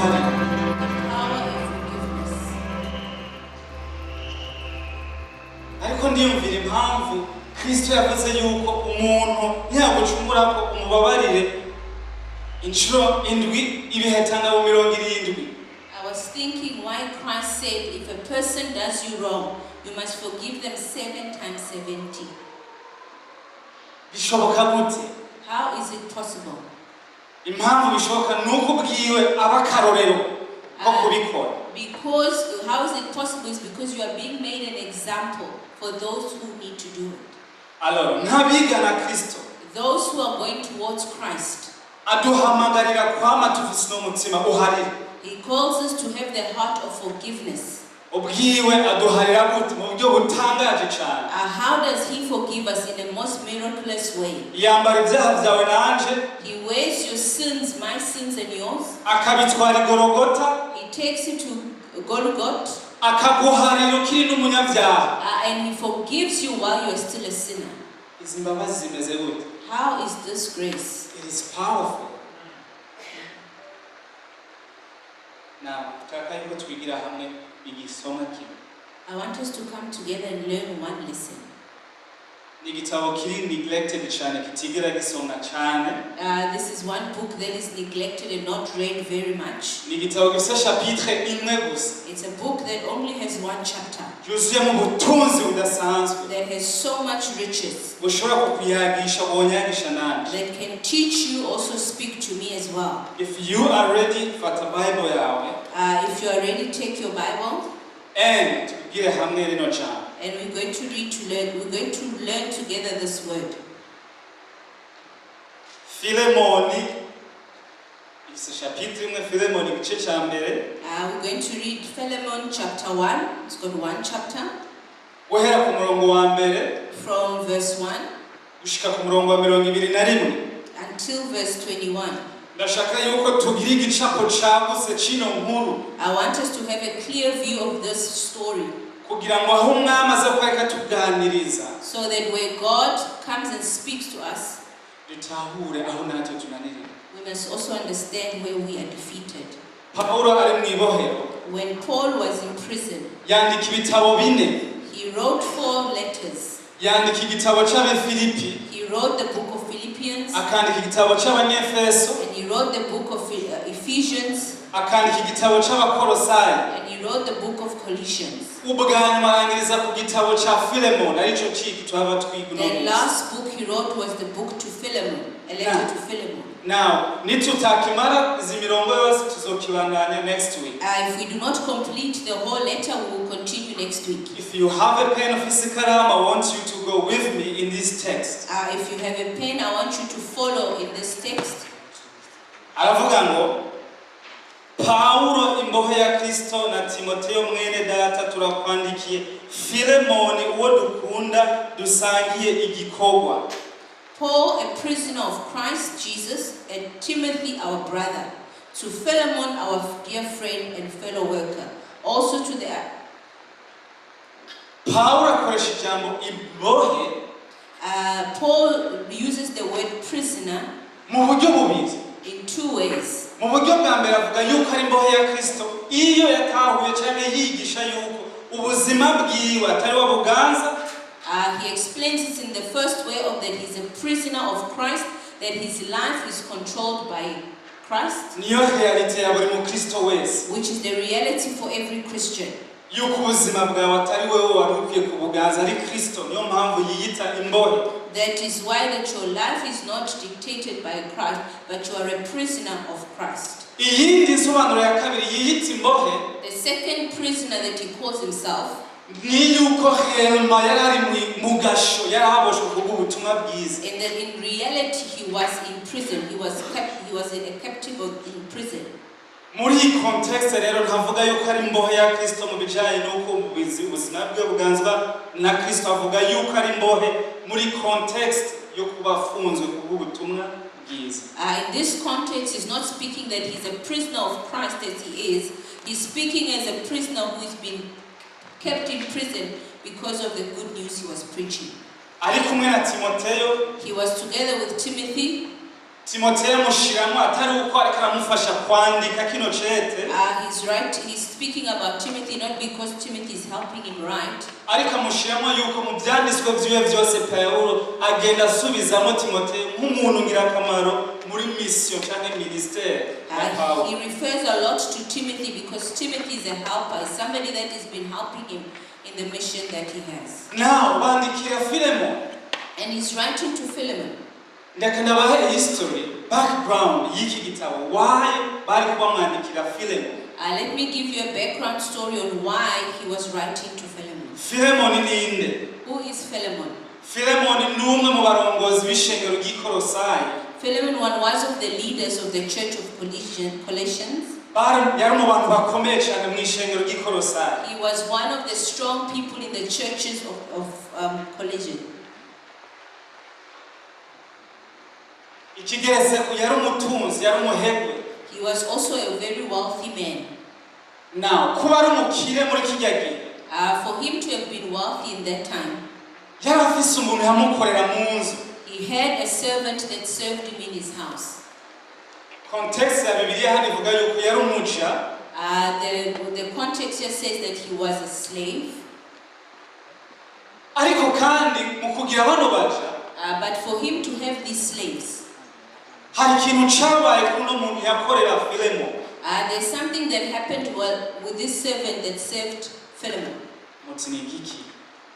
guharira. Power of forgiveness. Ariko ndiyumvira impamvu Kristo yavuze yuko umuntu ntiyagucumura ko umubabarire inshuro indwi ibihetanga mu 70. I was thinking why Christ said if a person does you wrong, you must forgive them 7 times 70. Bishoboka gute? How is it possible? Impamvu bishoboka nuko bwiwe abakarorero ko kubikora. Because how is it possible is because you are being made an example for those who need to do it. Alors, nk'abigana Kristo, Those who are going towards Christ, aduhamagarira kwama tufise n'umutima uharira. He calls us to have the heart of forgiveness. Ubwiwe aduharira gute mu buryo butangaje cyane. How does He forgive us in the most miraculous way? Yambara ibyaha byawe nanje. He wears your sins, my sins and yours. Akabitwara Golgotha. He takes you to Golgotha. Akaguharira ukiri n'umunyabyaha. And He forgives you while you are still a sinner. Izi mbabazi zimeze gute? How is this grace? It is powerful. Now, tutaka yuko twigira hamwe igisoma kimwe. I want us to come together and learn one lesson. Ni igitabo kiri neglected cyane kitigera gisomwa cyane. This is one book that is neglected and not read very much. Ni igitabo gifite chapitre imwe gusa. It's a book that only has one chapter. Yuzuye mu butunzi budasanzwe. That has so much riches. Bushobora kukuyagisha wonyagisha nanje. That can teach you, also speak to me as well. If you are ready, fata Bible yawe. If you are ready, take your Bible. And tugire hamwe rino cyane. And we're going to read to learn. We're going to learn together this word. Filemoni. It's a chapitre imwe Filemoni gice cya mbere. We're going to read Philemon chapter 1. It's got one chapter. Guhera ku murongo wa mbere. From verse 1. Gushika ku murongo wa 21. Until verse 21. Ndashaka yuko tugira igicapo cyagutse kino nkuru. I want us to have a clear view of this story. Kugira ngo aho umwami aza kwereka tuganiriza. So that where God comes and speaks to us, dutahure aho natwe tunanirira. we must also understand where we are defeated. Paulo ari mu ibohero. When Paul was in prison, yandika ibitabo 4. he wrote 4 letters. Yandika igitabo cy'Abefilipi. He wrote the book of Philippians. Akandika igitabo cy'Abanyefeso. And he wrote the book of Ephesians. Akandika igitabo cy'Abakolosayi. And he wrote the book of Colossians. Ubwanyuma arangiriza ku gitabo cya Filemon arico ciki twaba twiguna. The last book he wrote was the book to Philemon, a letter to Philemon. Now, nitutakimara izi mirongo yose tuzokibandanya next week. If we do not complete the whole letter, we will continue next week. If you have a pen or physical, I want you to go with me in this text. If you have a pen, I want you to follow in this text. Aravuga ngo Paulo imbohe ya Kristo na Timotheo mwene data turakwandikiye Filemoni uwo dukunda dusangiye igikorwa. Paul, a prisoner of Christ Jesus, and Timothy, our brother, to Philemon, our dear friend and fellow worker, also to the Paul akoresha ijambo imbohe. Paul uses the word prisoner mu buryo bubiri. in 2 ways. Mu buryo bwa mbere avuga yuko ari imbohe ya Kristo iyo yatahuye cyane yigisha yuko ubuzima bwiwe atari wabuganza. He explains it in the first way of that he's a prisoner of Christ, that his life is controlled by Christ, niyo reality ya buri mu Kristo wese, which is the reality for every Christian. Yuko ubuzima bwawe atari wewe wari ukwiye kubuganza ari Kristo, niyo mpamvu yiyita imbohe. That is why that your life is not dictated by Christ, but you are a prisoner of Christ. Iyindi sobanuro ya kabiri yiyita imbohe. The second prisoner that he calls himself, ni yuko Helma yarari mu gasho yaraboshwe kubw'ubutumwa bwiza. and that in reality he was in prison. He was a captive in prison. Muri iyi context rero ntavuga yuko ari imbohe ya Kristo mu bijanye n'uko ubuzima bwe buganzwa na Kristo, avuga yuko ari imbohe muri context yo kuba afunzwe kubw'ubutumwa bwiza. In this context, he's not speaking that he's a prisoner of Christ as he is. He's speaking as a prisoner who has been kept in prison because of the good news he was preaching. Ari kumwe na Timotheo. He was together with Timothy. Timoteyo mushiramo atari uko ariko aramufasha kwandika kino cete. He's right. He's speaking about Timothy not because Timothy is helping him write. Ariko mushiramo yuko mu byanditswe byiwe byose Paulo agenda asubizamo Timoteyo nk'umuntu ngirakamaro muri mission cyangwa ministere. He refers a lot to Timothy because Timothy is a helper, somebody that has been helping him in the mission that he has. Now, bandikira Philemon. And he's writing to Philemon. Ndakandabahe history, background y'iki gitabo. Why bari kubamwandikira Philemon? Let me give you a background story on why he was writing to Philemon. Philemon ni inde? Who is Philemon? Philemon ni umwe mu barongozi b'ishengero ry'Ikolosai. Philemon was of the leaders of the church of Colossians. Yari mu bantu bakomeye cyane mu ishengero ry'Ikolosai. He was one of the strong people in the churches of Colossians. Ikigeretse ku yari umutunzi, yari umuherwe. He was also a very wealthy man. Now, kuba ari umukire muri kijya gihe. For him to have been wealthy in that time, yari afise umuntu yamukorera mu nzu. he had a servant that served him in his house. Context ya Bibiliya hano ivuga yuko yari umuja. The context here says that he was a slave. Ariko kandi mu kugira bano baja, but for him to have these slaves, hari ikintu cyabaye kuno muntu yakorera Philemon. There's something that happened with this servant that served Philemon. Muti ni igiki?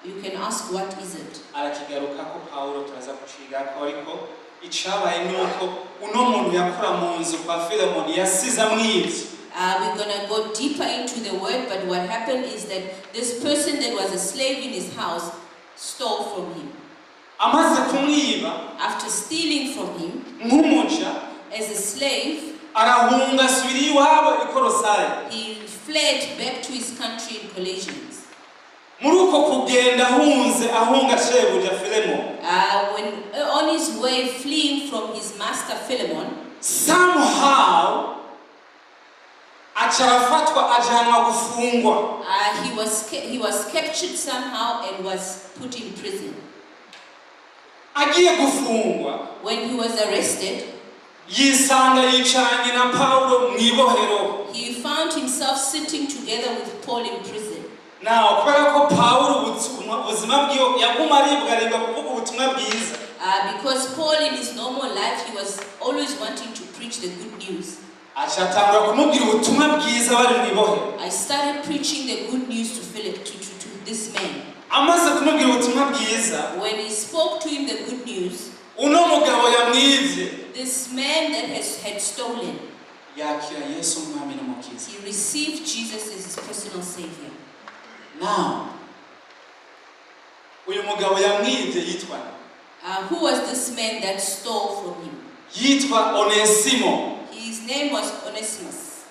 You can ask, what is it? Arakigaruka ko Paulo turaza kuciga ko ariko icabaye nuko uno muntu yakora mu nzu kwa Philemon yasize amwivye. We're gonna go deeper into the word, but what happened is that this person that was a slave in his house stole from him. Amaze kumwiba, after stealing from him, nk'umuja, as a slave, arahunga asubira iwabo i Kolosai. he fled back to his country in Colossians. Muri uko kugenda ahunga shebuja Philemon. When on his way fleeing from his master Philemon, somehow acharafatwa ajanwa gufungwa. He was captured somehow and was put in prison. Agiye gufungwa, when he was arrested, yisanga yicaranye na Paulo mwibohero. He found himself sitting together with Paul in prison. Now, kubera ko Paulo ubuzima bwiwe yaguma aribwa kuvuga ubutumwa bwiza. Because Paul in his normal life, he was always wanting to preach the good news. Achatangura kumubwira ubutumwa bwiza bari mwibohero. I started preaching the good news to Philip, to this man. Amaze kumubwira ubutumwa bwiza, when he spoke to him the good news, uno mugabo yamwivye, this man that had stolen, yakira Yesu umwami n'umukiza. He received Jesus as his personal savior. Now, uyu mugabo yamwivye yitwa, who was this man that stole from him? Yitwa Onesimo. His name was Onesimus.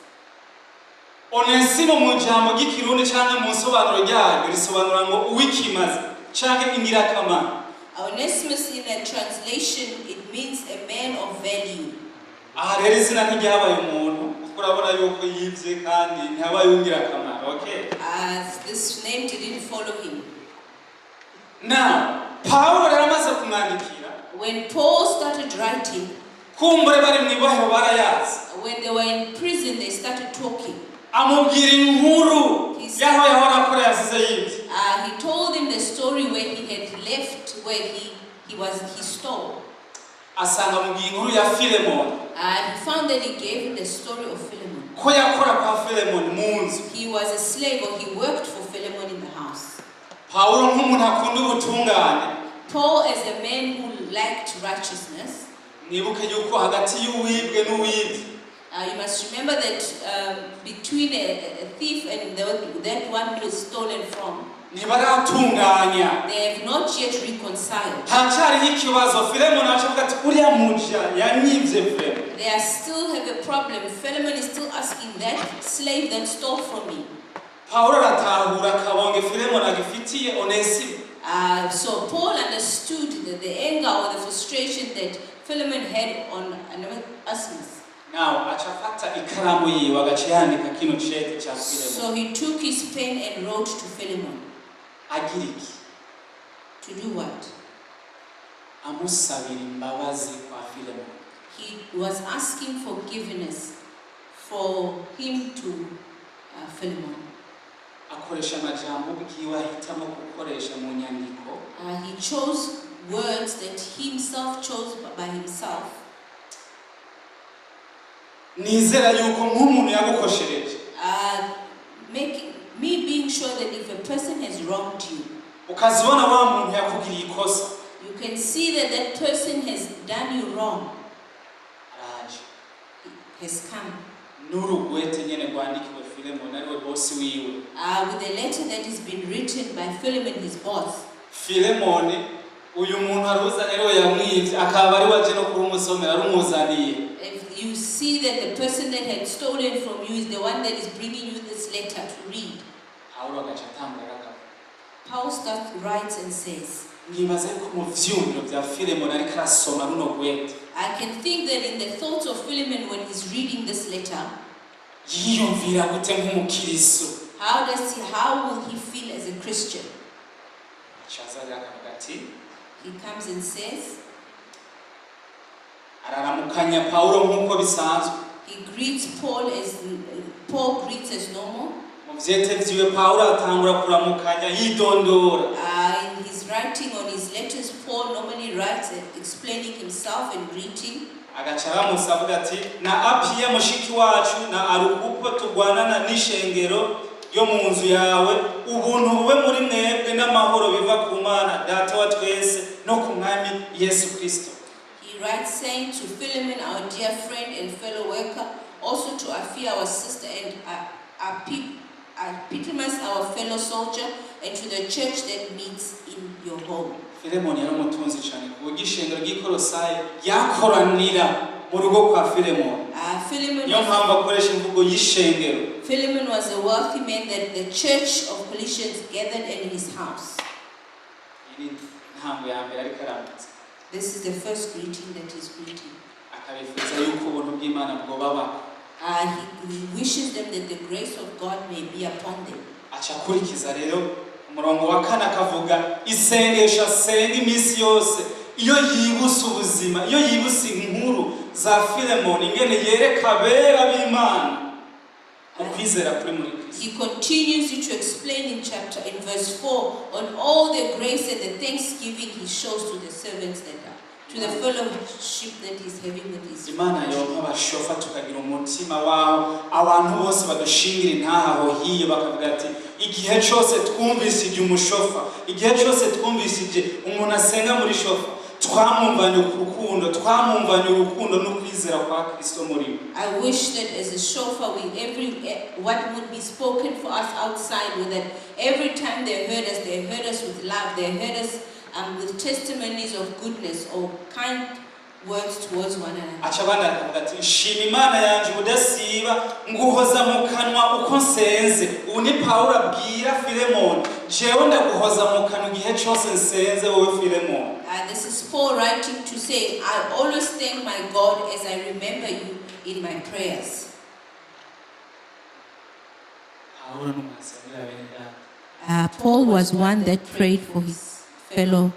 Onesimo mu jambo ry'ikirundi cyangwa mu nsobanuro ryayo risobanura ngo uwikimaze cyangwa ingirakamaro. Onesimus in a translation, it means a man of value. Rero izina ntiryabaye umuntu kuko urabona yuko yivye kandi ntihabaye ingirakamaro. Okay, this name didn't follow him. Now, Paulo rero amaze kumwandikira, when Paul started writing, kumbure bari mwibohero barayazi, when they were in prison, they started talking. Amubwira inkuru yaho yahora akora yasize yivye. He told him the story where he had left, where he stole. Asanga mubwira inkuru ya Philemon. He found that he gave him the story of Philemon. Ko yakora kwa Philemon mu nzu. He was a slave, or he worked for Philemon in the house. Paulo nk'umuntu akunda ubutungane. Paul, as a man who liked righteousness, nibuke yuko hagati y'uwibwe n'uwibye, you must remember that between a thief and that one who is stolen from, ntibaratunganya, they have not yet reconciled. Hacyariho ikibazo. Philemon avuga ati uriya muja yanyivye Philemon. They still have a problem. Philemon is still asking that slave that stole from me. Paulo aratahura kabonge Philemon agifitiye Onesimo. So Paul understood the anger or the frustration that Philemon had on Onesimus. Now, achafata ikaramu yiwe agaciyandika kino cete cha Philemon. So he took his pen and wrote to Philemon. Agiriki. To do what? Amusabira imbabazi kwa Philemon. he was asking forgiveness for him to Philemon. akoresha amajambo bwiwe ahitamo gukoresha mu nyandiko. He chose words that he himself chose by himself. Nizera yuko nk'umuntu yagukoshereje. Me being sure that if a person has wronged you, ukazibona wa muntu yakugiriye ikosa, you can see that that person has done you wrong. araje. Has come. N'urugwete nyene rwandikiwe Philemon ariwe boss wiwe. With a letter that has been written by Philemon, his boss. Philemon uyu muntu aruzanye ariwe yamwivye akaba ari waje no kumusomera arumuzaniye. If you see that the person that had stolen from you is the one that is bringing you this letter to read. Paul starts writes and says, I can think that in the thoughts of Philemon when he's reading this letter, how will he feel as a Christian? He comes and says, he greets Paul as Paul greets as normal. In his writing on his letters, Paul normally writes explaining himself and greeting. na apiye mushiki wacu na arukupo tugwanana n'ishengero yo mu nzu yawe ubuntu bube muri mwebwe n'amahoro biva ku Mana data wa twese no ku Mwami Yesu Kristo. He writes saying to Philemon, our dear friend and fellow worker, also to Apphia, our sister, and Archippus, our fellow soldier, and to the church that meets in your home. Philemon yaramutunze cyane ku gishengero gikorosaye yakoranira mu rugo kwa Philemon. Philemon was a wealthy man that the church of Colossians gathered in his house. This is the first greeting that he's greeting. He wishes them that the grace of God may be upon them. Umurongo wa 4 akavuga isengesha senga imisi yose iyo yibuse ubuzima iyo yibuse inkuru za Philemon ingene yereka bera b'Imana ukwizera kuri muri Kristo. He continues to explain in verse 4 on all the grace and the thanksgiving he shows to the servants that are to the fellowship that he's having with his Imana yonka bashofa tukagira umutima waho abantu bose badushingire ntaho hiyo bakavuga ati igihe cyose twumvisije umushofa igihe cyose twumvisije umuntu asenga muri shofa twamumvanye urukundo no kwizera kwa Kristo muri. I wish that as a shofar what would be spoken for us outside with that every time they heard us with love, they heard us with testimonies of goodness or kind words towards one another. Achabana akavuga shima Imana yanje udasiba nguhoza mu kanwa uko nsenze uni Paulo abwira Philemon jewe ndaguhoza mu kanwa igihe cyose nsenze wowe Philemon. This is Paul writing to say, I always thank my God as I remember you in my prayers. Paul was one that prayed for his fellow.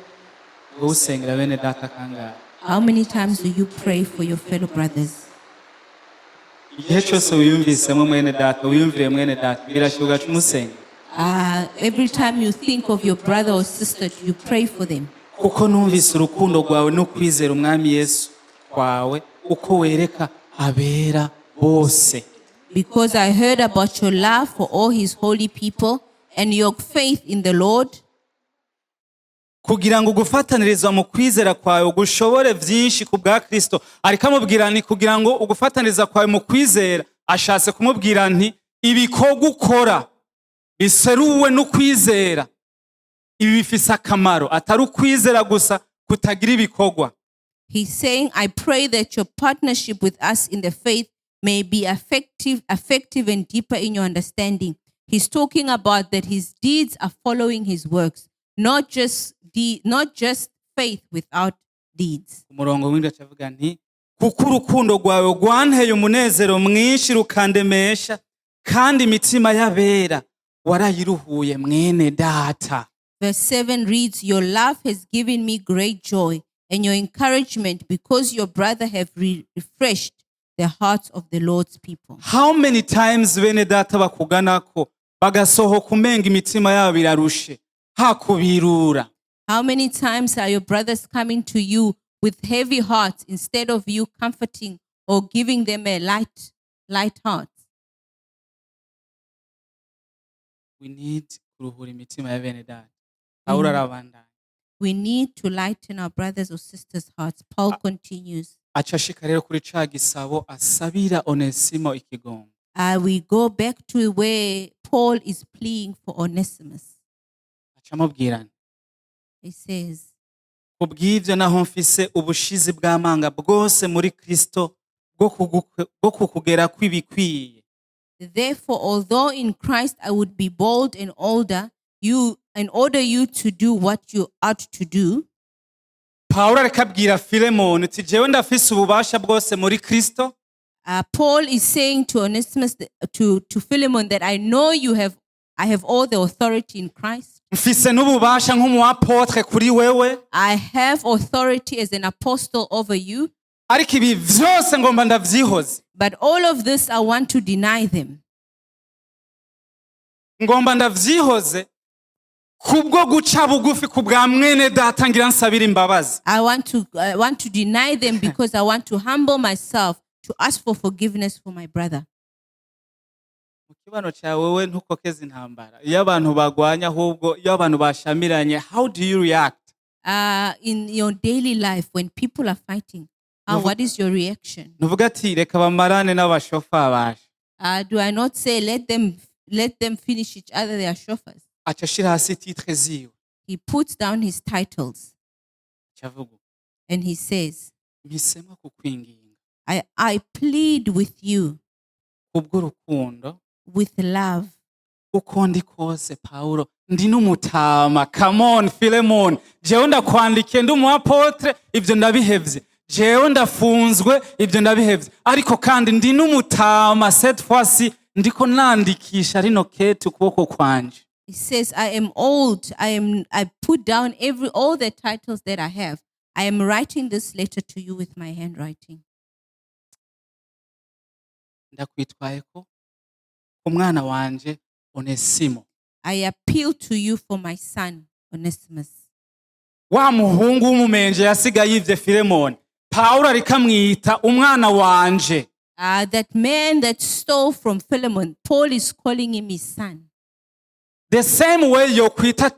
How many times do you pray for your fellow brothers? Every time you think of your brother or sister, you pray for them. Because I heard about your love for all his holy people and your faith in the Lord. Kugira ngo ugufatanirizwa mu kwizera kwawe gushobore byinshi ku bwa Kristo ariko amubwira nti kugira ngo ugufataniza kwawe mu kwizera ashatse kumubwira nti ibikorwa ukora biseruwe no kwizera ibi bifise akamaro atari ukwizera gusa kutagira ibikorwa. He's saying, I pray that your partnership with us in the faith may be effective and deeper in your understanding. He's talking about that his deeds are following his works, not just faith without deeds. Umurongo w'indi acavuga nti kuko urukundo rwawe rwanteye umunezero mwinshi rukandemesha kandi imitima y'abera warayiruhuye mwene data. Verse 7 reads, your love has given me great joy and your encouragement, because your brother have refreshed the hearts of the Lord's people. How many times bene data bakuganako bagasohoka umenga imitima yabo irarushe hakubirura? How many times are your brothers coming to you with heavy hearts instead of you comforting or giving them a light heart? We need kuruhura imitima ya bene data. Pawulo arabandanya. We need to lighten our brothers or sisters' hearts. Paul continues. Acashika rero kuri ca gisabo asabira Onesimo ikigongo. We go back to where Paul is pleading for Onesimus. Acamubwirana. He says, kubw'ivyo naho mfise ubushizi bw'amanga bwose muri Kristo bwo kukugera kw'ibikwiye. Therefore, although in Christ I would be bold and older, in order you to do what you ought to do. Pawulo ariko abwira Filemoni ati jewe ndafise ububasha bwose muri Kristo. Paul is saying to Onesimus, to Philemon, that I know I have all the authority in Christ. Mfise n'ububasha nk'umuapotre kuri wewe. I have authority as an apostle over you. Ariko ibi vyose ngomba ndavyihoze. But all of this I want to deny them. Ngomba ndavyihoze kubwo guca bugufi kubwa mwene data ngira nsabira imbabazi. I want to deny them because I want to humble myself to ask for forgiveness for my brother. Mukibano cyawe wewe ntukokeze intambara. Iyo abantu bagwanya ahubwo iyo abantu bashamiranye, how do you react? In your daily life when people are fighting, what is your reaction? Nuvuga ati reka bamarane n'abashofa bashe. Do I not say let them finish each other their shofars? Acashira hasi titre ziwe. He puts down his titles. Chavuga. And he says, Mpisemo kukwinginga. I plead with you. Kubw'urukundo. With love. Uko ndi kose Paulo ndi n'umutama. Come on Philemon. Jewe ndakwandikiye ndi umuapotre ivyo ndabihevye. Jewe ndafunzwe ivyo ndabihevye. Ariko kandi ndi n'umutama cette fois-ci ndiko nandikisha rino kete ukuboko kwanje. He says, I am old. I put down all the titles that I have. I am writing this letter to you with my handwriting. Ndakwitwayeko umwana wanje Onesimo. I appeal to you for my son Onesimus. Wa muhungu w'umumenje yasigaye yivye Filemoni. Paulo arikamwita umwana wanje. That man that stole from Philemon, Paul is calling him his son. The same way yokwita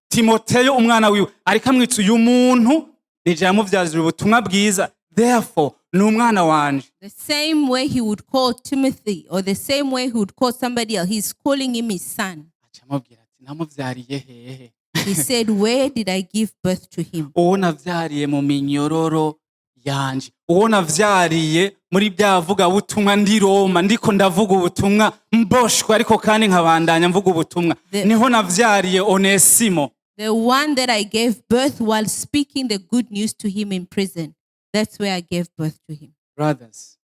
Timoteyo umwana wiwe arikamwita uyu muntu nije yamuvyazira ubutumwa bwiza. Therefore ni umwana wanje. The same way he would call Timothy, or the same way he would call somebody else, he's calling him his son. Acamubwira ati namuvyariye hehe. He said, where did I give birth to him? Uwo navyariye mu minyororo yanje. Uwo navyariye muri byavuga butumwa ndi Roma ndiko ndavuga ubutumwa mboshwe ariko kandi nkabandanya mvuga ubutumwa. Niho navyariye Onesimo. The one that I gave birth while speaking the good news to him in prison. That's where I gave birth to him. Brothers,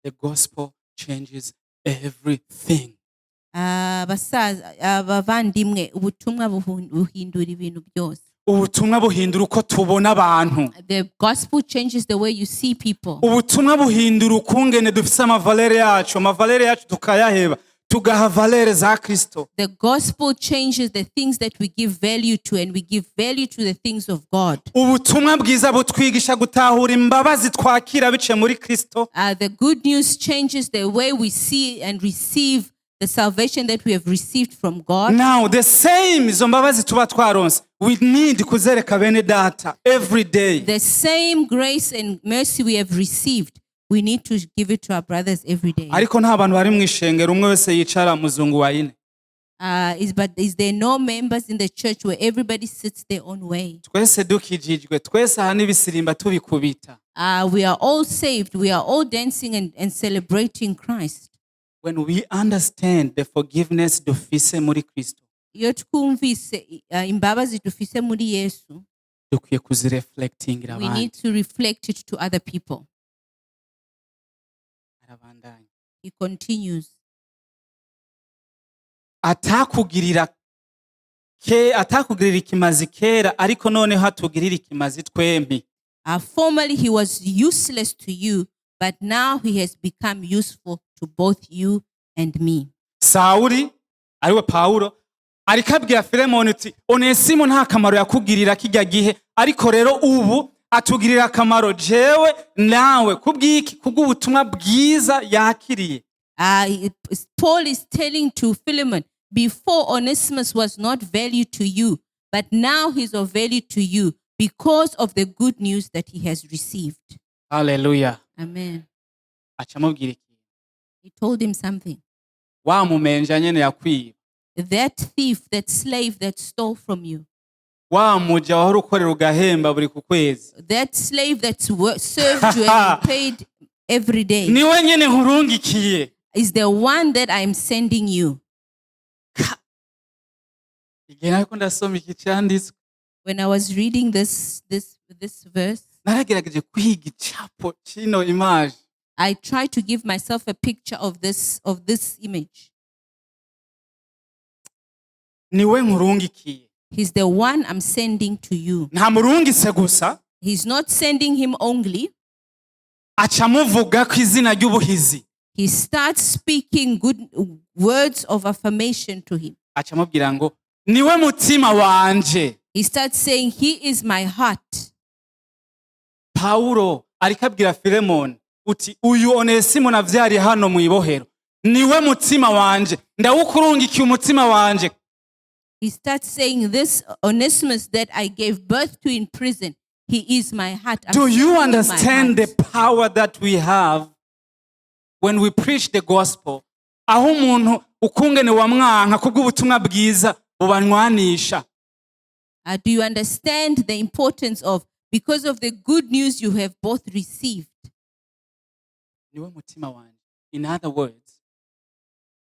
the gospel changes everything. Bavandimwe, ubutumwa buhindura ibintu byose. Ubutumwa buhindura uko tubona abantu. The gospel changes the way you see people. Ubutumwa buhindura ukungene dufise amavalere yacu tukayaheba tugaha valere za Kristo. The gospel changes the things that we give value to, and we give value to the things of God. Ubutumwa bwiza butwigisha gutahura imbabazi twakira bice muri Kristo. The good news changes the way we see and receive the salvation that we have received from God. Now the same izo mbabazi tuba twaronse, we need kuzereka bene data every day. The same grace and mercy we have received, we need to give it to our brothers every day. Ariko nta bantu bari mwishengero umwe wese yicara muzungu wayine. But is there no members in the church where everybody sits their own way? Twese dukijijwe, twese aha n'ibisirimba tubikubita. We are all saved. We are all dancing and celebrating Christ. When we understand the forgiveness dufise muri Kristo, iyo twumvise imbabazi dufise muri Yesu, dukwiye kuzireflectingira we abandi. need to reflect it to other people. Arabandanya. He continues. Atakugirira atakugirira ikimazi kera ariko noneho atugirira ikimazi twembi. Formerly he was useless to you, but now he has become useful to both you and me. Sawuli ariwe Pawulo ariko abwira Filemoni ati Onesimo nta kamaro yakugirira kijya gihe ariko rero ubu atugirira akamaro jewe nawe kubwiki kubw'ubutumwa bwiza yakiriye. Paul is telling to Philemon, before Onesimus was not value to you, but now he's of value to you because of the good news that he has received. Hallelujah. Amen. Acamubwira iki? He told him something. Wa mumenja nyene yakwiba. That thief, that slave that stole from you. Wa muja wahora ukorera ugahemba buri ku kwezi. That slave that served you and you paid every day. Niwe nyene nkurungikiye. Is the one that I'm sending you. Igihe nariko ndasoma iki cyanditswe. When I was reading this verse, naragerageje kwiga icapo kino image. I tried to give myself a picture of this image. Niwe nkurungikiye. He's the one I'm sending to you. Nta murungise gusa. He's not sending him only. Acamuvuga ku izina ry'ubuhizi. He starts speaking good words of affirmation to him. Acamubwira ngo niwe mutima wanje. He starts saying, he is my heart. Paulo ariko abwira Filemoni uti uyu Onesimo navyari hano mu ibohero niwe mutima wanje ndawukurungikiye umutima wanje. He starts saying, this Onesimus that I gave birth to in prison, he is my heart. Do you understand the power that we have when we preach the gospel? Aho umuntu ukungene wamwanka kubw'ubutumwa bwiza bubanwanisha. Do you understand the importance of, because of the good news you have both received? Niwe mutima wanje. In other words,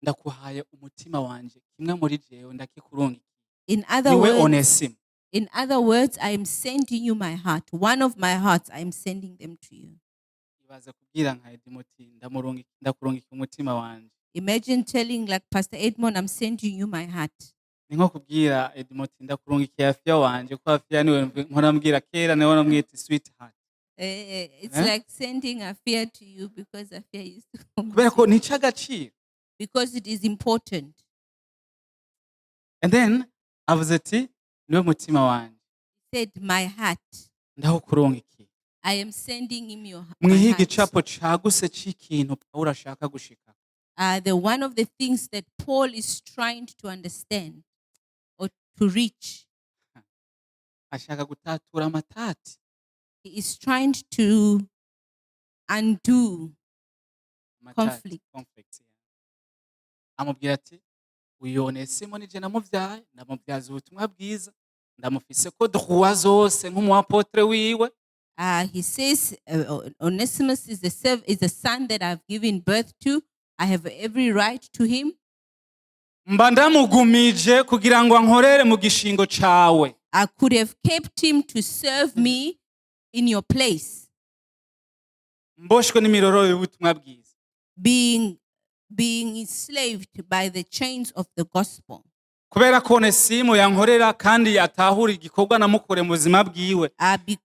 ndakuhaye umutima wanje kimwe muri jewe ndakikurungikiye. In other words, I am sending you my heart. One of my hearts, I am sending them to you. Imagine telling like Pastor Edmond, I'm sending you my heart. It's like sending Afia to you because Afia is because it is important. And then avuze ati niwe mutima wanje. He said, my heart. Ndahukurungikiye. I am sending him your heart. Mwihiga icapo caguse c'ikintu Pawulo ashaka gushika. The one of the things that Paul is trying to understand or to reach. Ashaka gutatura amatati. He is trying to undo conflict. Amubwira ati uyu Onesimo nije namuvyaye ndamuvyaza ubutumwa bwiza ndamufise ko droit zose nk'umuapotre wiwe. He says Onesimus is the son that I've given birth to. I have every right to him. Mba ndamugumije kugira ngo ankorere mu gishingo cawe. I could have kept him to serve me in your place. Mboshwe n'imiroro y'ubutumwa bwiza. Being enslaved by the chains of the gospel. Kubera ko Onesimo yankorera kandi atahura igikorwa namukore mu buzima bwiwe.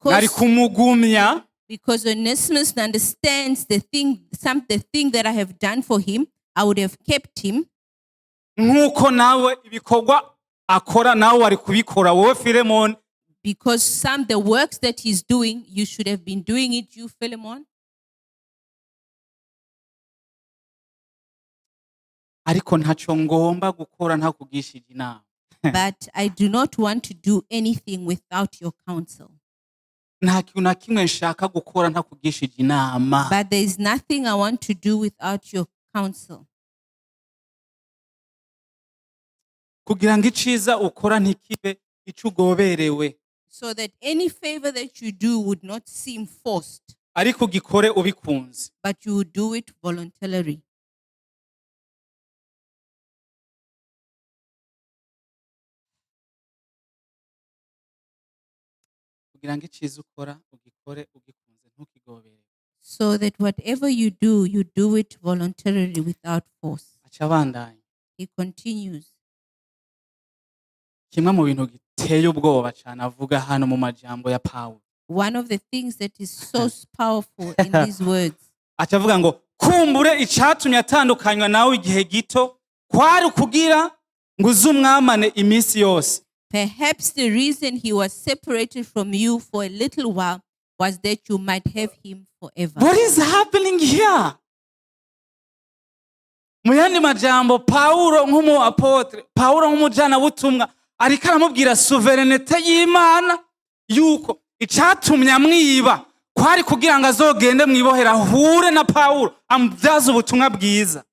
Nari kumugumya. Because Onesimus understands the thing that I have done for him, I would have kept him. Nkuko nawe ibikorwa akora nawe wari kubikora wowe Filemoni. Because the works that he's doing, you should have been doing it, you Philemon. Ariko ntaco ngomba gukora ntakugishije inama. But I do not want to do anything without your counsel. Nta kintu na kimwe nshaka gukora ntakugishije inama. But there is nothing I want to do without your counsel. Kugira ngo iciza ukora ntikibe ico ugoberewe. So that any favor that you do would not seem forced. Ariko gikore ubikunze. But you would do it voluntarily. So that whatever you do it voluntarily without force. He continues. kimwe mu bintu giteye ubwoba cyane avuga hano mu majambo ya Pawulo. One of the things that is so powerful in these words. Acavuga ngo kumbure icatumye atandukanywa nawe igihe gito kwari kugira ngo uzumwamane iminsi yose. Perhaps the reason he was separated from you for a little while was that you might have him forever. What is happening here? Mu yandi majambo Pawulo nk'umu apotre, Pawulo nk'umujana butumwa ariko aramubwira sovereignty y'Imana yuko icatumye amwiba kwari kugira ngo azogende mwibohera ahure na Pawulo amubyaza ubutumwa bwiza.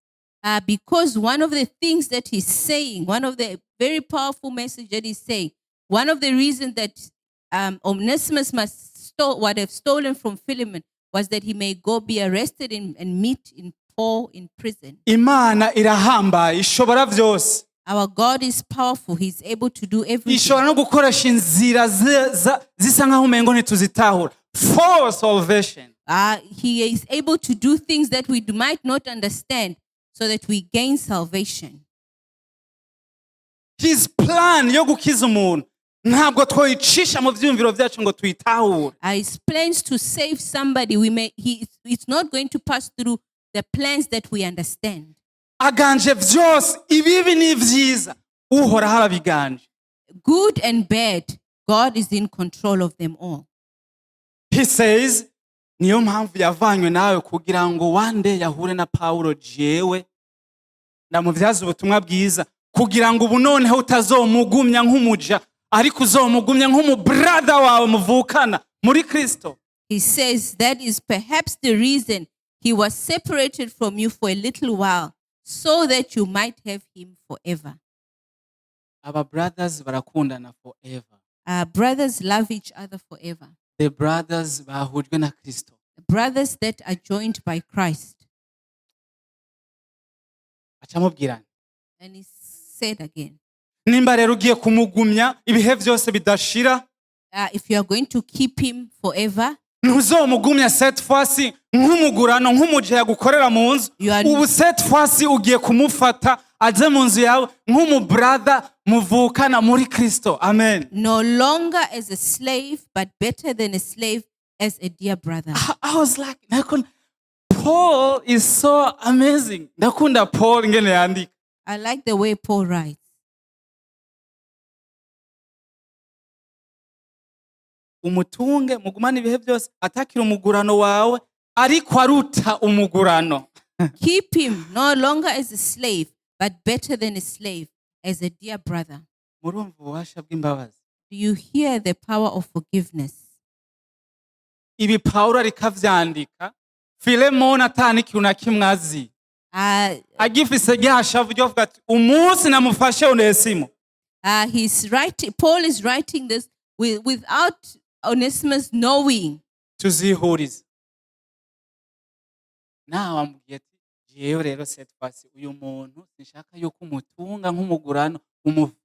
Because one of the things that he's saying, one of the very powerful message that he's saying, one of the reasons that Onesimus would have stolen from Philemon was that he may go be arrested and meet in Paul in prison. Imana irahambaye ishobora vyose. Our God is powerful. He's able to do everything. Ishobora no gukoresha inzira zisa nkaho umengo ntituzitahura for salvation. He is able to do things that we might not understand so that we gain salvation. His plan yo gukiza umuntu ntabwo twoyicisha mu vyumviro vyacu ngo tuyitahure. His plans to save somebody, it's not going to pass through the plans that we understand. Aganje vyose ibibi n'ivyiza uhoraho arabiganje. Good and bad, God is in control of them all. He says niyo mpamvu yavanywe nawe kugira ngo one day yahure na Pawulo jewe ndamuvyaza ubutumwa bwiza kugira ngo ubu noneho utazomugumya nk'umuja ariko uzomugumya nk'umu brother wawe muvukana muri Kristo. He says that is perhaps the reason he was separated from you for a little while, so that you might have him forever. Our brothers barakundana forever. Brothers love each other forever. The brothers bahujwe na Kristo. The brothers that are joined by Christ. Acamubwirana. And he said again, nimba rero ugiye kumugumya ibihe vyose bidashira, if you are going to keep him forever, ntuzomugumya cette fois-ci nk'umugurano nk'umuje yagukorera mu nzu, ubu cette fois-ci ugiye kumufata aze mu nzu yawe nk'umu brother muvukana muri Kristo. Amen. No longer as a slave, but better than a slave, as a dear brother. I was like, Paul is so amazing. Ndakunda Paul ngene yandika. I like the way Paul writes. Umutunge mugumane ibihe byose atakira umugurano wawe ariko aruta umugurano. Keep him no longer as a slave, but better than a slave, as a dear brother. Murumva ububasha bw'imbabazi. Do you hear the power of forgiveness? Ibi Paulo ariko avyandika Filemon atani kintu na kimwe azi. Agifise ryashavu ryo vuga ati umunsi namufashe Onesimo. Paul is writing this without Onesimus knowing. Tuzihuriza. Nawe amubwiye ati jewe rero cette fois uyu muntu sinshaka yuko umutunga nk'umugurano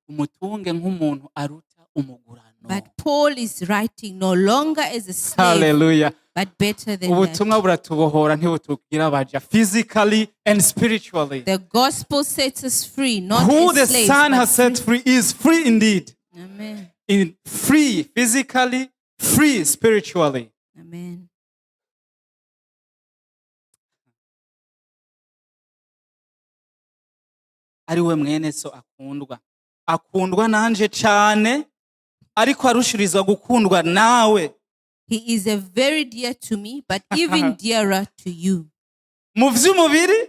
umutunge nk'umuntu aruta umugurano. But Paul is writing no longer as a slave. Hallelujah. But better than ubutumwa buratubohora ntibutugira abaja physically and spiritually. The gospel sets us free, not who as the slaves, Son has set free is free indeed. Amen. In free physically, free spiritually. Amen. Ariwe mwene so akundwa nanje cyane ariko arushirizwa gukundwa nawe. He is a very dear to me, but even dearer to you. Mu vy'umubiri,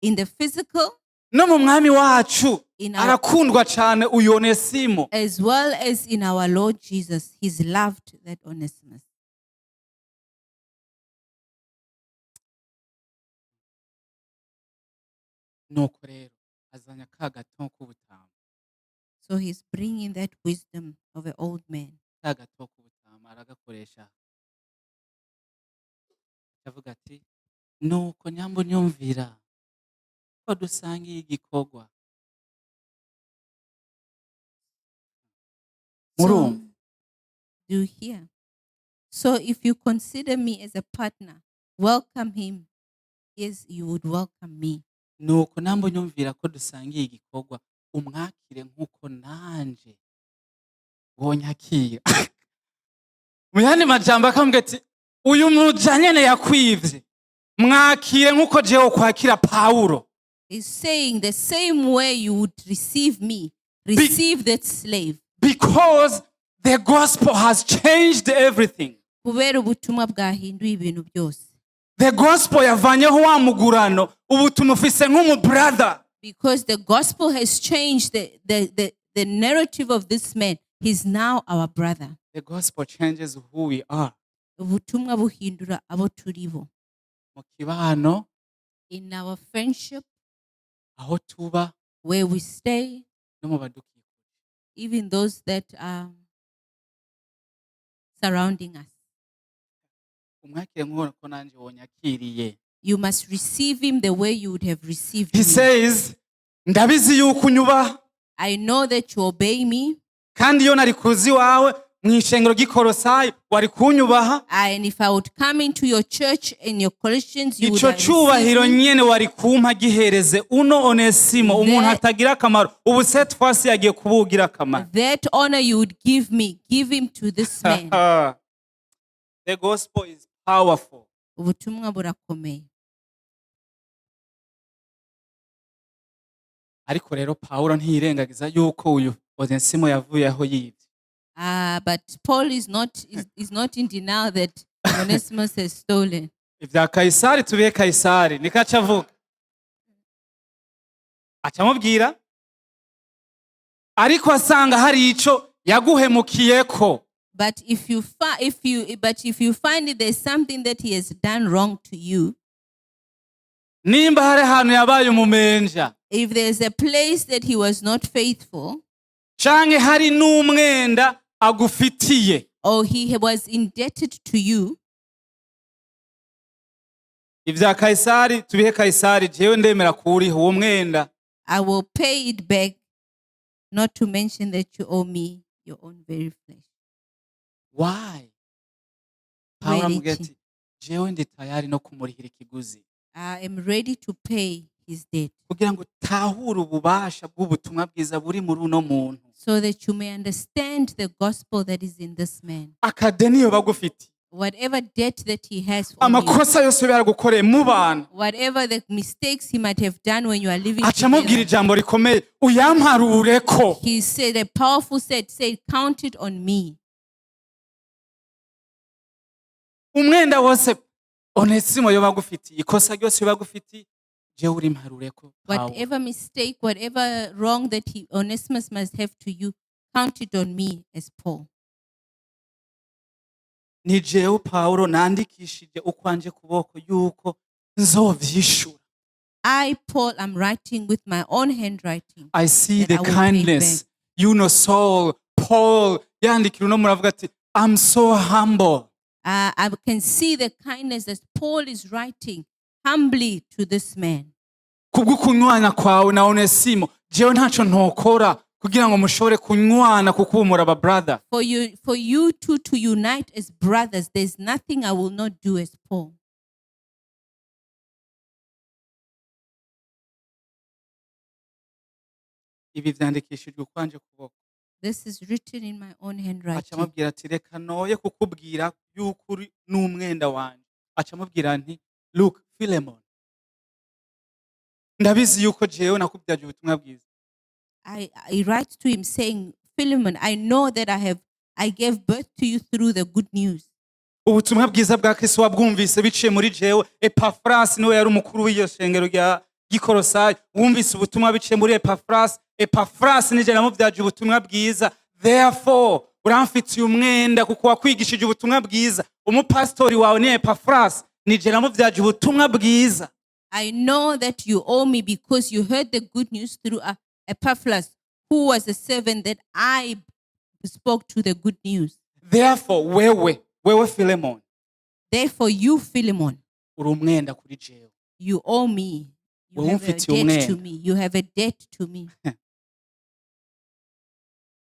in the physical, no mu mwami wacu arakundwa cyane uyu Onesimo. As well as in our Lord Jesus, he's loved, that Onesimus. Nuko rero azanya kagato k'ubutama. So he's bringing that wisdom of an old man. Kagato k'ubutama aragakoresha. Avuga ati nuko nyambo nyumvira ko dusangiye igikogwa. So, do you hear? So if you consider me as a partner, welcome him as you would welcome me. Nuko nambo nyumvira ko dusangiye igikogwa umwakire nkuko nanje wonyakira. Mu yandi majambo akambwira ati uyu muja nyene yakwivye mwakire nk'uko jewe kwakira Pawulo. He's saying the same way you would receive me, receive that slave. Because the gospel has changed everything. Kubera ubutumwa bwahinduye ibintu byose. The gospel yavanyeho wa mugurano, ubu tumufise nk'umu brother. Because the gospel has changed the narrative of this man. He's now our brother. The gospel changes who we are. Ubutumwa buhindura abo turibo. Mu kibano, In our friendship, aho tuba, where we stay, no mu badukikije. even those that are surrounding us. Umwakire nk'uko nanje wonyakiriye. You must receive him the way you would have received He me. says, ndabizi yuko unyubaha. I know that you obey me, Kandi iyo nari kuzi wawe mw'ishengero ry'Ikolosayi wari kunyubaha. and if I would come into your church in your Colossians, you would Ico have cubahiro received me. nyene wari kumpa gihereze uno Onesimo, umuntu atagira akamaro. Ubu set fasi yagiye kubugira akamaro. That honor you would give me, give him to this man. The gospel is powerful. Ubutumwa burakomeye. Ariko rero Pawulo ntiyirengagiza yuko uyu Onesimo yavuye aho yivye. But Paul is not in denial that Onesimus has stolen. Ivya Kaisari tubihe Kaisari, niko aca avuga. Aca amubwira, ariko asanga hari ico yaguhemukiyeko. But if you find it there's something that he has done wrong to you, Nimba hari ahantu yabaye umumenja, if there's a place that he was not faithful, canke hari n'umwenda agufitiye, or he was indebted to you, ivya Kaisari tubihe Kaisari, jewe ndemera kuriha uwo mwenda. I will pay it back, not to mention that you owe me your own very flesh. Why? Pawulo Kweli amubwira iki? ati jewe ndi tayari no kumurihira ikiguzi I am ready to pay his debt, kugira ngo tahure ububasha bw'ubutumwa bwiza buri muri uno muntu. so that you may understand the gospel that is in this man. Akadeni yo bagufitiye, Whatever debt that he has on you, amakosa yose yaragukoreye mu bantu, whatever the mistakes he might have done when you are living aca amubwira together, ijambo rikomeye, uyamparureko. he said, a powerful said, count it on me. Umwenda wose Onesimo yo bagufitiye, ikosa ryose yo bagufitiye, jewe uri mparureko. Pawulo. Whatever mistake, whatever wrong that Onesimus must have to you, count it on me as Paul. Ni jewe Pawulo nandikishije ukwanje kuboko yuko nzovyishura. I, Paul, am writing with my own handwriting. I see that the I will pay kindness. back. You know, Saul, Paul, yandikira uno muravuga ati, I'm so humble. I can see the kindness that Paul is writing humbly to this man. Kubw'ukunywana kwawe na Onesimo, jewe ntaco ntokora kugira ngo mushobore kunywana kuko ubu muri aba brother. For you two to unite as brothers, there's nothing I will not do as Paul. Ibi vyandikishijwe ukwanje kuboko. This is written in my own Aca handwriting. amubwira ati reka noye kukubwira yuko uri n'umwenda wanje. Aca amubwira nti, look, Philemon, ndabizi yuko jewe nakubyaje ubutumwa bwiza. I write to him saying, Philemon, I know that I gave birth to you through the good news. Ubutumwa bwiza bwa Kristo wabwumvise biciye muri jewe. Epafrasi niwe yari umukuru w'iyo shengero rya Gikolosayi. Wumvise ubutumwa biciye muri Epafrasi. Epafrasi nije namubyaje ubutumwa bwiza. Therefore, uramfitiye umwenda kuko wakwigishije ubutumwa bwiza. Umupastori wawe ni Epafrasi, nije namubyaje ubutumwa bwiza. I know that you owe me because you heard the good news through Epaphras, who was a servant that I spoke to the good news. Therefore, wewe Philemon, Therefore, you, Philemon, uri umwenda kuri jewe. you owe me. You Wewe have a umfitiye debt to umwenda. me. You have a debt to me.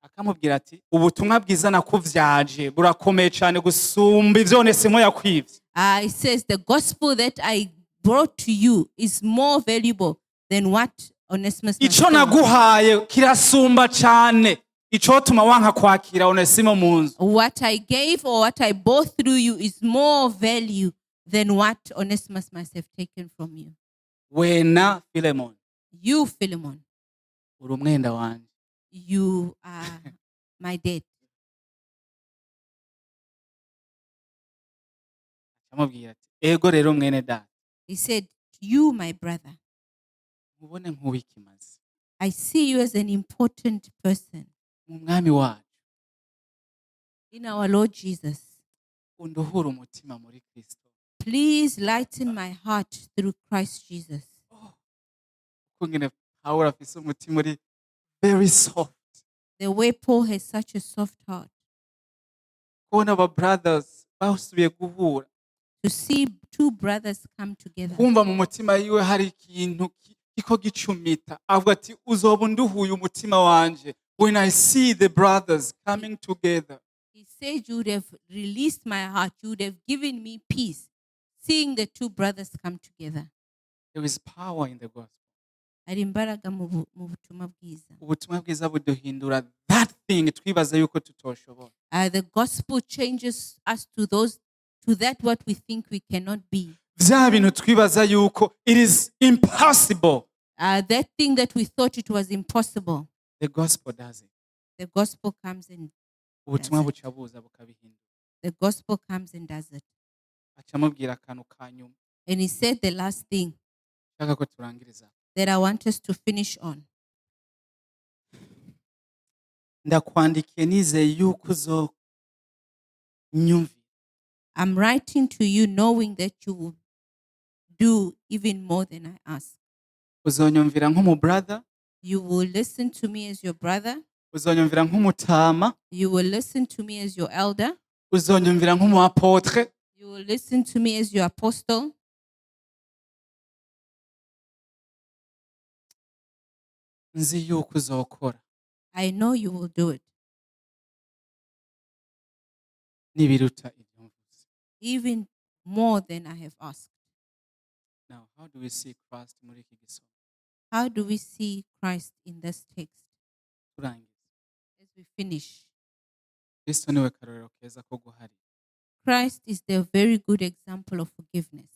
Akamubwira ati ubutumwa bwiza nakuvyaje burakomeye cyane gusumba ivyo Onesimo yakwivye. It says the gospel that I brought to you is more valuable than what Onesimus must Ico have. naguhaye kirasumba cyane icotuma wanka kwakira Onesimo mu nzu. What I gave or what I bought through you is more value than what Onesimus must have taken from you. Wena Philemon, You, Philemon, uri umwenda wanje. you are my debt. Amubwira ati ego rero mwene data, He said, you, my brother, mubone nk'uwikimazi I see you as an important person mu mwami wacu, in our Lord Jesus. unduhura umutima muri Kristo. Please lighten my heart through Christ Jesus. Uko ngene Pawulo afise umutima uri very soft. The way Paul has such a soft heart. Kubona aba brothers basubiye guhura, To see two brothers come together. kumva mu mutima yiwe hari ikintu kiko gicumita, avuga ati uzoba unduhuye umutima wanje when I see the brothers coming together. He said, you would have released my heart. You would have given me peace. Seeing the two brothers come together. There is power in the gospel. Hari imbaraga mu butumwa bwiza. Ubutumwa bwiza buduhindura that thing twibaza yuko tutoshobora. The gospel changes us to that what we think we cannot be. Vya bintu twibaza yuko it is impossible. That thing that we thought it was impossible. The gospel does it. The gospel comes and Ubutumwa buca buza bukabihindura. the gospel comes and does it. Acamubwira akantu ka nyuma. And he said the last thing Shaka ko turangiriza. that I want us to finish on. Ndakwandikiye nizeye yuko uzonyumvira. I'm writing to you knowing that you will do even more than I ask. Uzonyumvira nk'umu brother, You will listen to me as your brother. uzonyumvira nk'umutama, You will listen to me as your elder. uzonyumvira nk'umu apotre, You will listen to me as your apostle. nzi yuko uzokora I know you will do it, n'ibiruta ibyo mvuze. even more than I have asked. Now, how do we see Christ muri iki gisomo? How do we see Christ in this text Turangiza. as we finish? Kristo niwe karorero keza ko guharira. Christ is the very good example of forgiveness.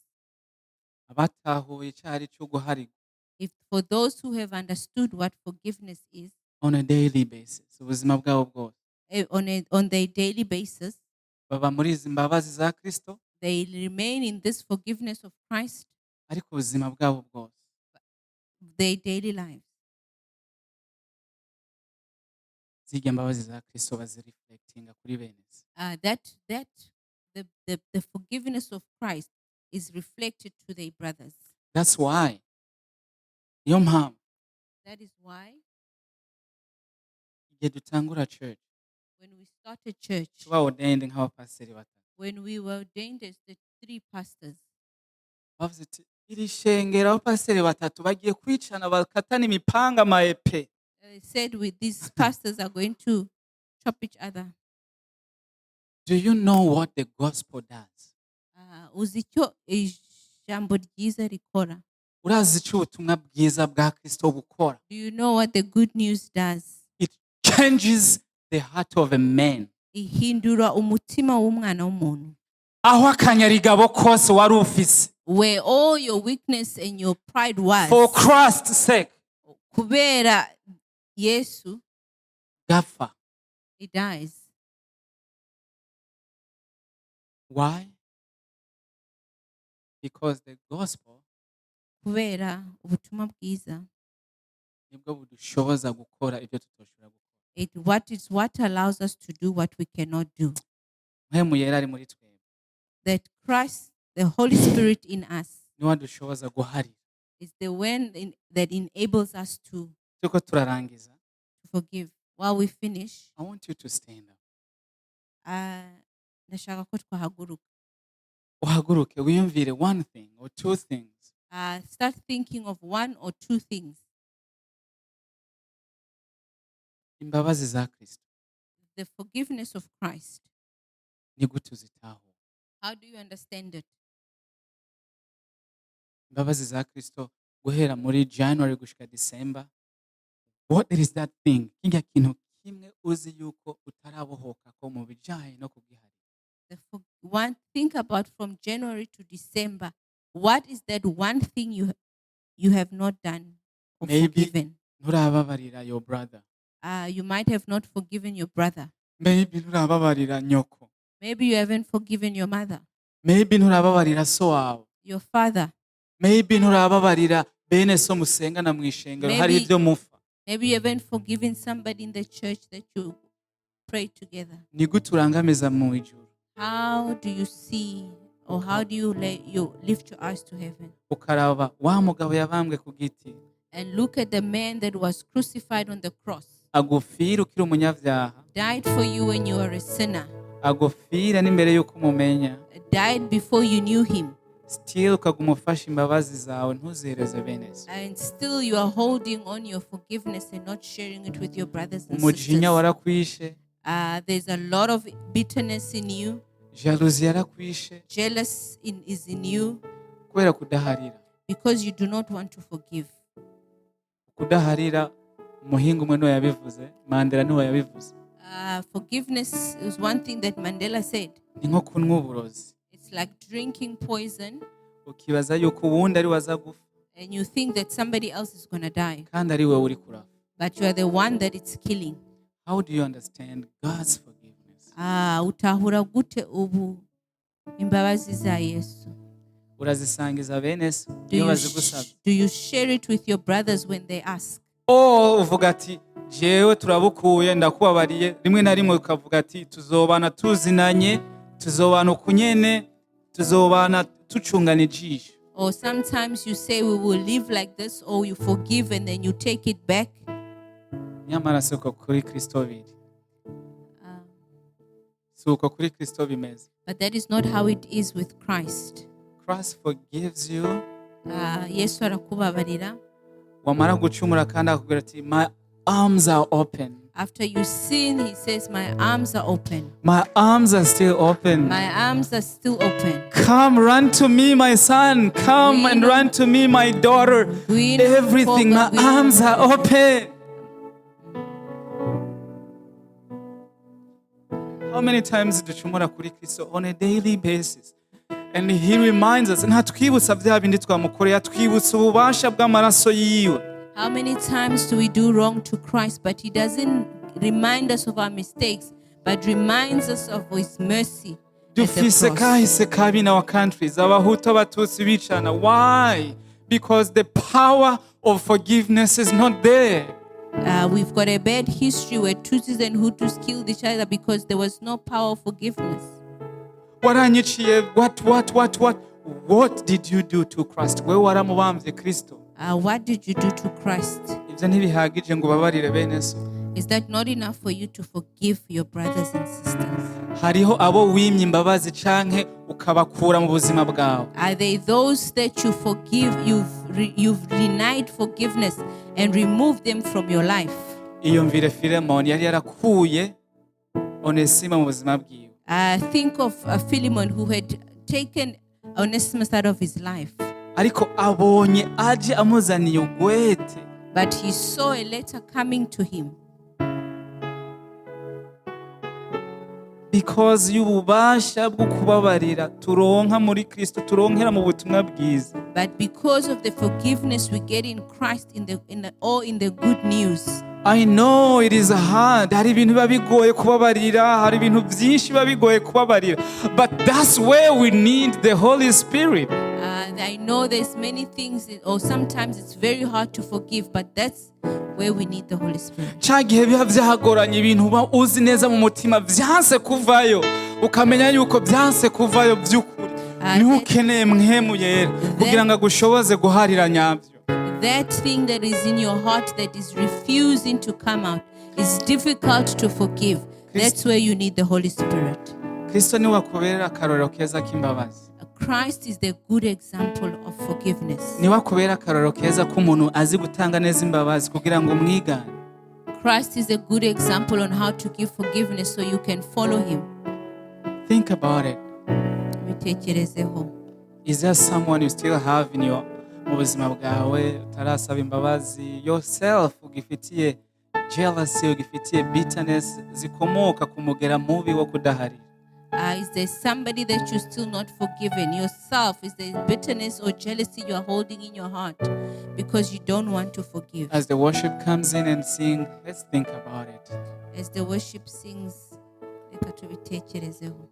Abatahuye icyari cyo guharirwa If for those who have understood what forgiveness is on a daily basis, ubuzima bwabo bwose, on their daily basis, baba muri izi mbabazi za Kristo, they remain in this forgiveness of Christ, ariko ubuzima bwabo bwose their daily lives. zirya mbabazi za Kristo bazireflectinga kuri bene se. The forgiveness of Christ is reflected to their brothers. That's why. Niyo mpamvu That is why igihe dutangura church when we started church, tuba ordained nk'abapasiteri batatu, when we were ordained as the three pastors, bavuze ati iri shengero abapasiteri batatu bagiye kwicana bakatana imipanga amaepe. they said these pastors are going to chop each other. Do you know what the gospel does? Uzi icyo ijambo ryiza rikora? Urazi icyo ubutumwa bwiza bwa Kristo bukora? Do you know what the good news does? It changes the heart of a man. Ihindura umutima w'umwana w'umuntu. Aho akanyarigabo kose wari ufise, Where all your weakness and your pride was, for Christ's sake, kubera Yesu, gapfa. he dies. Why? Because the gospel Kubera ubutumwa bwiza, nibwo budushoboza gukora ibyo tutoshobora gukora. what allows us to do what we cannot do. Mpemu yera ari muri twebwe That Christ, the Holy Spirit in us, niwe adushoboza guharira. is the one that enables us to Tuko turarangiza. forgive. While we finish, I want you to stand up. ndashaka ko twahaguruka. Uhaguruke wiyumvire one thing or two things. Start thinking of one or two things. Imbabazi za Kristo The forgiveness of Christ. ni gute uzitahura? How do you understand it? Imbabazi za Kristo guhera muri January gushika December. What is that thing? Kinga kintu kimwe uzi yuko utarabohoka ko mu bijyanye no kugiharira? Think about from January to December. What is that one thing you have not done or Maybe forgiven? nturababarira your brother. You might have not forgiven your brother. Maybe nturababarira nyoko. Maybe you haven't forgiven your mother, Maybe nturababarira so wawe. your father. Maybe nturababarira bene so musengana mu ishengero hari Maybe- ibyo mufa. Maybe you haven't forgiven somebody in the church that you pray together. Ni gute urangamiza mu ijuru How do you see, or how do you lift your eyes to heaven ukaraba wa mugabo yabambwe ku giti and look at the man that was crucified on the cross, agufira ukiri umunyabyaha, died for you when you were a sinner, agufira n'imbere y'uko umumenya, died before you knew him, still ukaguma ufashe imbabazi zawe ntuzihereze bene so. and still you are holding on your forgiveness and not sharing it with your brothers and Umujinya sisters. warakwishe, There's a lot of bitterness in you. jalousie yarakwishe Is in you kubera kudaharira. because you do not want to forgive. Kudaharira umuhinga umwe niwe yabivuze, Mandela niwe yabivuze. Forgiveness is one thing that Mandela said. Ni nko kunywa uburozi It's like drinking poison ukibaza yuko uwundi ari waza gufa and you think that somebody else is going to die, kandi ari wowe uri kurafa. but you are the one that it's killing. How do you understand God's forgiveness? Utahura gute ubu imbabazi za Yesu? Urazisangiza bene so Do iyo you, bazigusaba. do you share it with your brothers when they ask? Uvuga ati jewe turabukuye ndakubabariye, rimwe na rimwe ukavuga ati tuzobana tuzinanye, tuzobana ukunyene, tuzobana tucungana ijisho. Or sometimes you say we will live like this, or you forgive and then you take it back. Nyamara siko kuri Kristo biri. Suko kuri Kristo bimeze. But that is not how it is with Christ. Christ forgives you. Yesu arakubabarira. Wamara gucumura kandi akubwira ati my arms are open. After you sin, he says, my arms are open. My arms are still open. My arms are still open. Come, run to me, my son. Come and run to me, my daughter. Everything, my arms are open. How many times ducumura kuri Kristo on a daily basis? And he reminds us, ntatwibutsa bya bindi twamukoreye, atwibutsa ububasha bw'amaraso yiwe. How many times do we do wrong to Christ, but he doesn't remind us of our mistakes, but reminds us of his mercy at the Dufise cross. kahise kabi in our countries, abahutu abatutsi bicana. Why? Because the power of forgiveness is not there. We've got a bad history where Tutsis and Hutus killed each other because there was no power of forgiveness. Waranyiciye, what did you do to Christ? Wewe waramubambye Kristo. What did you do to Christ? Ibyo ntibihagije ngo ubabarire bene so. Is that not enough for you to forgive your brothers and sisters? Hariho abo wimye imbabazi canke ukabakura mu buzima bwawe. Are they those that you forgive, you've denied forgiveness and removed them from your life? Iyumvire Filemon yari yarakuye Onesimo mu buzima bwiwe. Think of Philemon who had taken Onesimus out of his life. Ariko abonye aje amuzaniye ugwete. But he saw a letter coming to him. Because y'ububasha bwo kubabarira turonka muri Kristo, turonkera mu butumwa bwiza. But because of the forgiveness we get in Christ in the good news. I know it is hard. Hari ibintu biba bigoye kubabarira, hari ibintu byinshi biba bigoye kubabarira. But that's where we need the Holy Spirit. I know there's many things, or sometimes it's very hard to forgive, but that's where we need the Holy Spirit. Cyagihe biba byagoranye ibintu uba uzi neza mu mutima byanse kuvayo, ukamenya yuko byanse kuvayo by'ukuri. Niho ukeneye mwemu yera kugira ngo agushoboze guharira nyabyo. That thing that is in your heart that is refusing to come out is difficult to forgive. That's where you need the Holy Spirit. Kristo niwe akubera akarorero keza k'imbabazi. Christ is the good example of forgiveness. Niwe akubera akarorero keza k'umuntu azi gutanga neza imbabazi kugira ngo mwigane. Christ is a good example on how to give forgiveness so you can follow him. Think about it. Bitekerezeho. Is there someone you still have in your mu buzima bwawe utarasaba imbabazi yourself ugifitiye jealousy, ugifitiye bitterness zikomoka ku mugera mubi wo kudaharira. Is there somebody that you're still not forgiven? Yourself, is there bitterness or jealousy you are holding in your heart because you don't want to forgive? As the worship comes in and sing, let's think about it. As the worship sings, reka tubitekerezeho.